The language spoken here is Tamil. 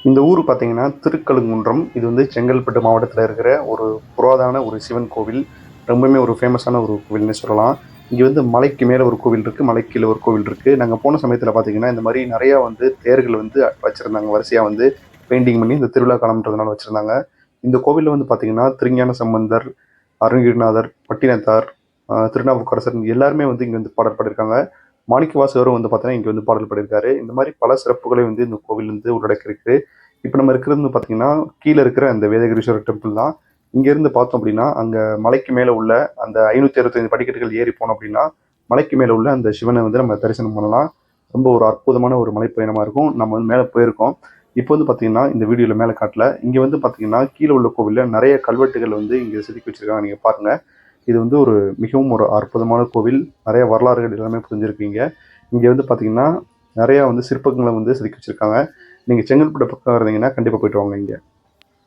இந்த ஊர் பார்த்தீங்கன்னா திருக்கழுங்குன்றம். இது வந்து செங்கல்பட்டு மாவட்டத்தில் இருக்கிற ஒரு புராதான ஒரு சிவன் கோவில். ரொம்பவுமே ஒரு ஃபேமஸான ஒரு கோவில்னே சொல்லலாம். இங்கே வந்து மலைக்கு மேலே ஒரு கோவில் இருக்குது, மலைக்கு கீழே ஒரு கோவில் இருக்குது. நாங்கள் போன சமயத்தில் பார்த்தீங்கன்னா இந்த மாதிரி நிறையா வந்து தேர்கள் வந்து வச்சுருந்தாங்க, வரிசையாக வந்து பெயிண்டிங் பண்ணி இந்த திருவிழா காலம்ன்றதுனால வச்சுருந்தாங்க. இந்த கோவிலில் வந்து பார்த்தீங்கன்னா திருஞான சம்பந்தர், அருணகிரிநாதர், பட்டினத்தார், திருநாவுக்கரசர் எல்லாருமே வந்து இங்கே வந்து பாடல் பாடியிருக்காங்க. மாணிக்கவாசகரும் வந்து பார்த்தீங்கன்னா இங்கே வந்து பாடல் பாடியிருக்காரு. இந்த மாதிரி பல சிறப்புகளை வந்து இந்த கோவில் வந்து உள்ளடக்கியிருக்கு. இப்போ நம்ம இருக்கிறது வந்து பார்த்தீங்கன்னா கீழே இருக்கிற அந்த வேதகிரீஸ்வரர் டெம்பிள் தான். இங்கேருந்து பார்த்தோம் அப்படின்னா அங்கே மலைக்கு மேலே உள்ள அந்த 565 படிக்கட்டுகள் ஏறி போனோம் அப்படின்னா மலைக்கு மேலே உள்ள அந்த சிவனை வந்து நம்ம தரிசனம் பண்ணலாம். ரொம்ப ஒரு அற்புதமான ஒரு மலைப்பயணமாக இருக்கும். நம்ம வந்து மேலே போயிருக்கோம். இப்போ வந்து பார்த்தீங்கன்னா இந்த வீடியோவில் மேலே காட்டல. இங்கே வந்து பார்த்தீங்கன்னா கீழே உள்ள கோவிலில் நிறைய கல்வெட்டுகள் வந்து இங்கே செதுக்கி வச்சிருக்காங்க. நீங்கள் பாருங்கள். இது வந்து ஒரு மிகவும் ஒரு அற்புதமான கோவில். நிறைய வரலாறுகள் எல்லாமே புரிஞ்சிருக்கீங்க. இங்கே வந்து பார்த்தீங்கன்னா நிறையா வந்து சிற்பங்களை வந்து செதுக்கி வச்சிருக்காங்க. நீங்கள் செங்கல்பட்டு பக்கம் இருந்தீங்கன்னா கண்டிப்பாக போயிட்டு வாங்க இங்கே.